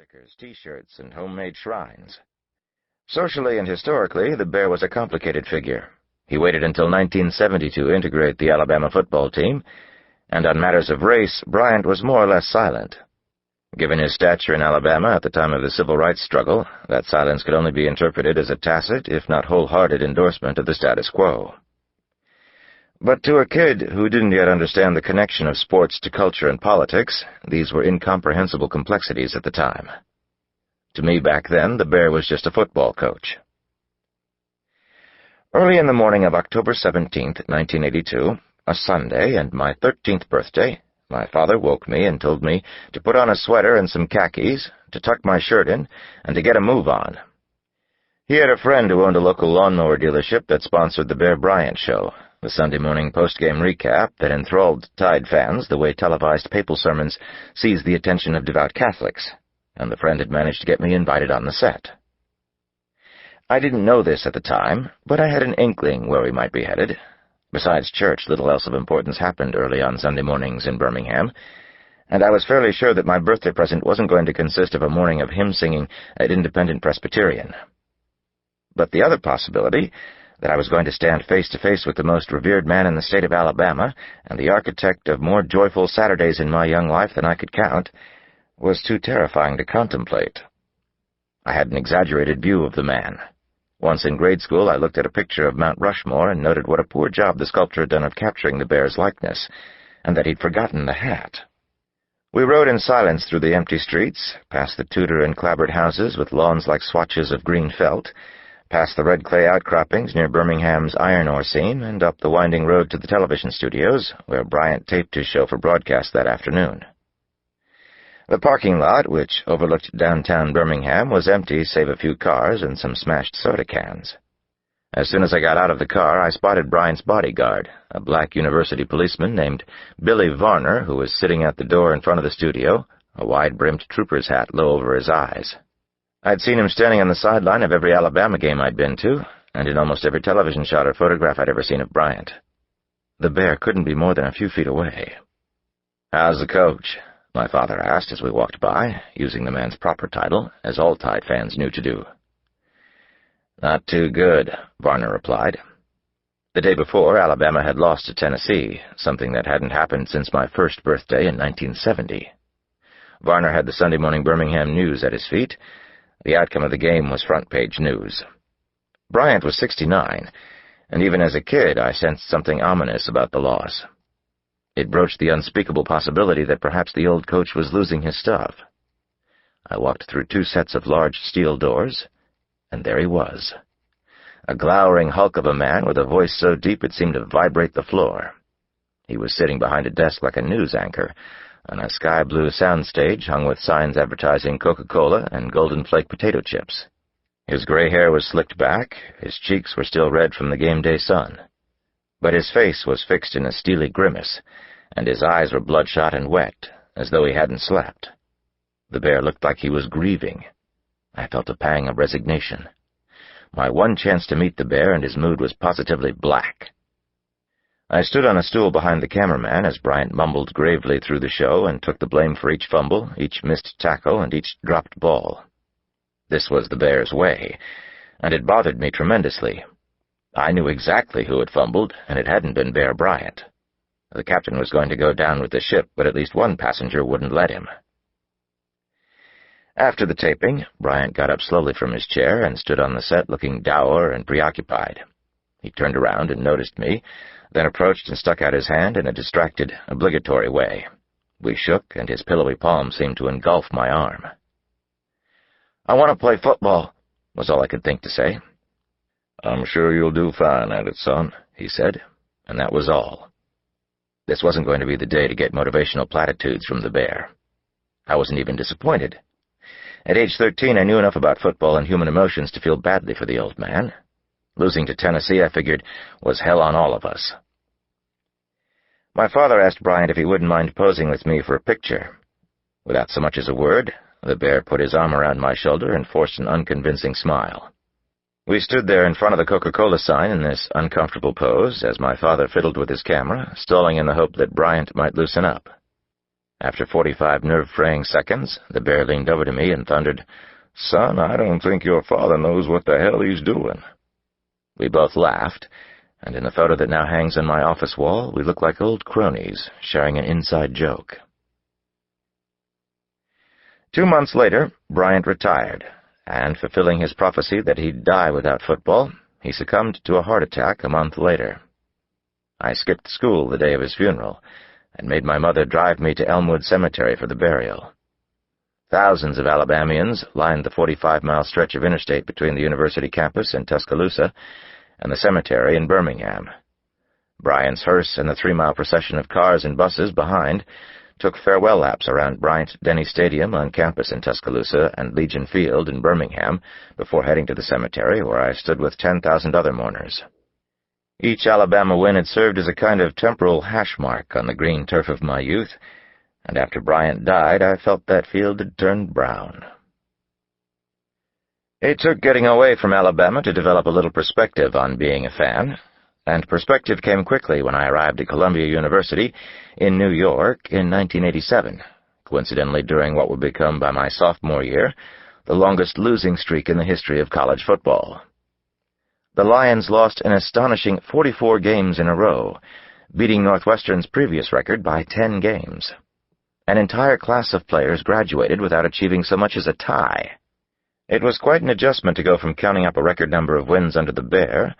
stickers, T-shirts, and homemade shrines. Socially and historically, the Bear was a complicated figure. He waited until 1970 to integrate the Alabama football team, and on matters of race, Bryant was more or less silent. Given his stature in Alabama at the time of the civil rights struggle, that silence could only be interpreted as a tacit, if not wholehearted, endorsement of the status quo. But to a kid who didn't yet understand the connection of sports to culture and politics, these were incomprehensible complexities at the time. To me back then, the Bear was just a football coach. Early in the morning of October 17, 1982, a Sunday and my 13th birthday, my father woke me and told me to put on a sweater and some khakis, to tuck my shirt in, and to get a move on. He had a friend who owned a local lawnmower dealership that sponsored the Bear Bryant Show, the Sunday morning post-game recap that enthralled Tide fans the way televised papal sermons seized the attention of devout Catholics, and the friend had managed to get me invited on the set. I didn't know this at the time, but I had an inkling where we might be headed. Besides church, little else of importance happened early on Sunday mornings in Birmingham, and I was fairly sure that my birthday present wasn't going to consist of a morning of hymn singing at Independent Presbyterian. But the other possibility, that I was going to stand face-to-face with the most revered man in the state of Alabama and the architect of more joyful Saturdays in my young life than I could count, was too terrifying to contemplate. I had an exaggerated view of the man. Once in grade school, I looked at a picture of Mount Rushmore and noted what a poor job the sculptor had done of capturing the Bear's likeness, and that he'd forgotten the hat. We rode in silence through the empty streets, past the Tudor and clapboard houses with lawns like swatches of green felt, past the red clay outcroppings near Birmingham's iron ore seam, and up the winding road to the television studios, where Bryant taped his show for broadcast that afternoon. The parking lot, which overlooked downtown Birmingham, was empty save a few cars and some smashed soda cans. As soon as I got out of the car, I spotted Bryant's bodyguard, a black university policeman named Billy Varner, who was sitting at the door in front of the studio, a wide-brimmed trooper's hat low over his eyes. I'd seen him standing on the sideline of every Alabama game I'd been to, and in almost every television shot or photograph I'd ever seen of Bryant. The Bear couldn't be more than a few feet away. "How's the coach?" my father asked as we walked by, using the man's proper title, as all Tide fans knew to do. "Not too good," Varner replied. The day before, Alabama had lost to Tennessee, something that hadn't happened since my first birthday in 1970. Varner had the Sunday morning Birmingham News at his feet. The outcome of the game was front-page news. Bryant was 69, and even as a kid I sensed something ominous about the loss. It broached the unspeakable possibility that perhaps the old coach was losing his stuff. I walked through 2 sets of large steel doors, and there he was. A glowering hulk of a man with a voice so deep it seemed to vibrate the floor. He was sitting behind a desk like a news anchor, on a sky-blue soundstage hung with signs advertising Coca-Cola and Golden Flake potato chips. His gray hair was slicked back, his cheeks were still red from the game-day sun. But his face was fixed in a steely grimace, and his eyes were bloodshot and wet, as though he hadn't slept. The Bear looked like he was grieving. I felt a pang of resignation. My one chance to meet the Bear, and his mood was positively black. I stood on a stool behind the cameraman as Bryant mumbled gravely through the show and took the blame for each fumble, each missed tackle, and each dropped ball. This was the Bear's way, and it bothered me tremendously. I knew exactly who had fumbled, and it hadn't been Bear Bryant. The captain was going to go down with the ship, but at least one passenger wouldn't let him. After the taping, Bryant got up slowly from his chair and stood on the set looking dour and preoccupied. He turned around and noticed me, then approached and stuck out his hand in a distracted, obligatory way. We shook, and his pillowy palm seemed to engulf my arm. "I want to play football," was all I could think to say. "I'm sure you'll do fine at it, son," he said, and that was all. This wasn't going to be the day to get motivational platitudes from the Bear. I wasn't even disappointed. At age 13, I knew enough about football and human emotions to feel badly for the old man. Losing to Tennessee, I figured, was hell on all of us. My father asked Bryant if he wouldn't mind posing with me for a picture. Without so much as a word, the Bear put his arm around my shoulder and forced an unconvincing smile. We stood there in front of the Coca-Cola sign in this uncomfortable pose as my father fiddled with his camera, stalling in the hope that Bryant might loosen up. After 45 nerve-fraying seconds, the bear leaned over to me and thundered, "Son, I don't think your father knows what the hell he's doing." We both laughed, and in the photo that now hangs on my office wall, we look like old cronies, sharing an inside joke. 2 months later, Bryant retired, and fulfilling his prophecy that he'd die without football, he succumbed to a heart attack a month later. I skipped school the day of his funeral, and made my mother drive me to Elmwood Cemetery for the burial. Thousands of Alabamians lined the 45-mile stretch of interstate between the university campus in Tuscaloosa and the cemetery in Birmingham. Bryant's hearse and the 3-mile procession of cars and buses behind took farewell laps around Bryant-Denny Stadium on campus in Tuscaloosa and Legion Field in Birmingham before heading to the cemetery, where I stood with 10,000 other mourners. Each Alabama win had served as a kind of temporal hash mark on the green turf of my youth, and after Bryant died, I felt that field had turned brown. It took getting away from Alabama to develop a little perspective on being a fan, and perspective came quickly when I arrived at Columbia University in New York in 1987, coincidentally during what would become, by my sophomore year, the longest losing streak in the history of college football. The Lions lost an astonishing 44 games in a row, beating Northwestern's previous record by 10 games. An entire class of players graduated without achieving so much as a tie. It was quite an adjustment to go from counting up a record number of wins under the Bear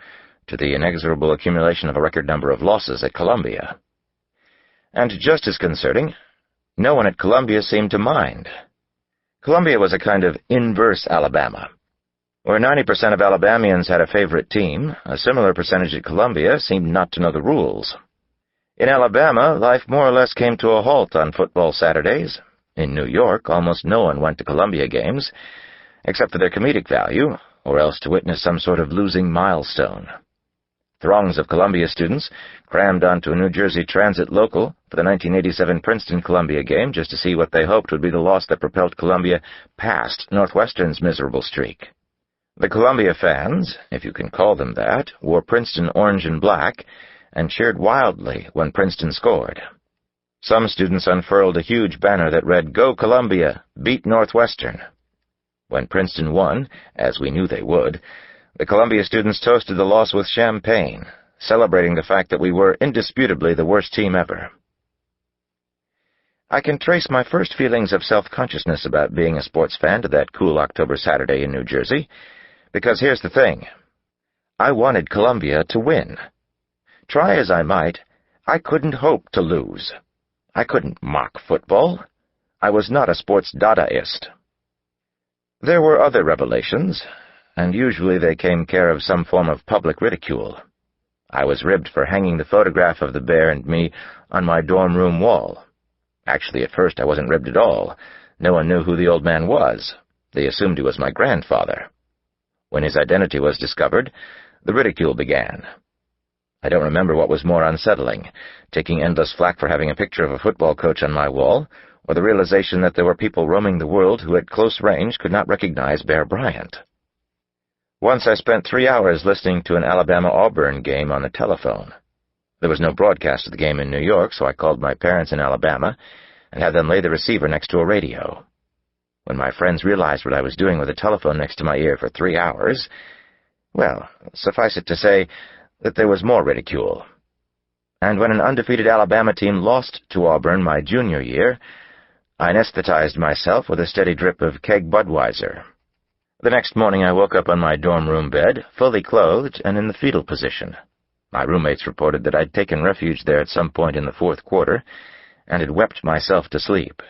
to the inexorable accumulation of a record number of losses at Columbia. And just as concerning, no one at Columbia seemed to mind. Columbia was a kind of inverse Alabama. Where 90% of Alabamians had a favorite team, a similar percentage at Columbia seemed not to know the rules. In Alabama, life more or less came to a halt on football Saturdays. In New York, almost no one went to Columbia games, except for their comedic value, or else to witness some sort of losing milestone. Throngs of Columbia students crammed onto a New Jersey Transit local for the 1987 Princeton-Columbia game just to see what they hoped would be the loss that propelled Columbia past Northwestern's miserable streak. The Columbia fans, if you can call them that, wore Princeton orange and black and cheered wildly when Princeton scored. Some students unfurled a huge banner that read, "Go Columbia! Beat Northwestern!" When Princeton won, as we knew they would, the Columbia students toasted the loss with champagne, celebrating the fact that we were indisputably the worst team ever. I can trace my first feelings of self-consciousness about being a sports fan to that cool October Saturday in New Jersey, because here's the thing. I wanted Columbia to win. Try as I might, I couldn't hope to lose. I couldn't mock football. I was not a sports Dadaist. There were other revelations, and usually they came care of some form of public ridicule. I was ribbed for hanging the photograph of the Bear and me on my dorm room wall. Actually, at first I wasn't ribbed at all. No one knew who the old man was. They assumed he was my grandfather. When his identity was discovered, the ridicule began. I don't remember what was more unsettling, taking endless flack for having a picture of a football coach on my wall, or the realization that there were people roaming the world who at close range could not recognize Bear Bryant. Once I spent 3 hours listening to an Alabama-Auburn game on the telephone. There was no broadcast of the game in New York, so I called my parents in Alabama and had them lay the receiver next to a radio. When my friends realized what I was doing with a telephone next to my ear for 3 hours, well, suffice it to say that there was more ridicule. And when an undefeated Alabama team lost to Auburn my junior year, I anesthetized myself with a steady drip of keg Budweiser. The next morning I woke up on my dorm room bed, fully clothed and in the fetal position. My roommates reported that I'd taken refuge there at some point in the fourth quarter, and had wept myself to sleep.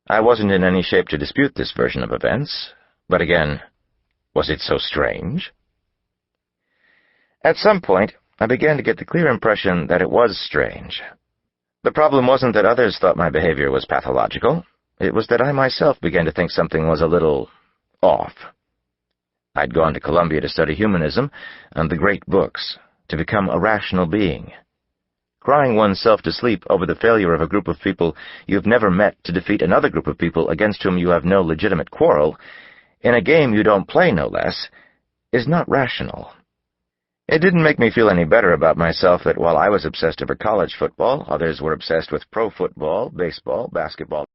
I wasn't in any shape to dispute this version of events, but again, was it so strange? At some point, I began to get the clear impression that it was strange. The problem wasn't that others thought my behavior was pathological. It was that I myself began to think something was a little off. I'd gone to Columbia to study humanism and the great books, to become a rational being. Crying oneself to sleep over the failure of a group of people you've never met to defeat another group of people against whom you have no legitimate quarrel, in a game you don't play no less, is not rational. It didn't make me feel any better about myself that while I was obsessed over college football, others were obsessed with pro football, baseball, basketball,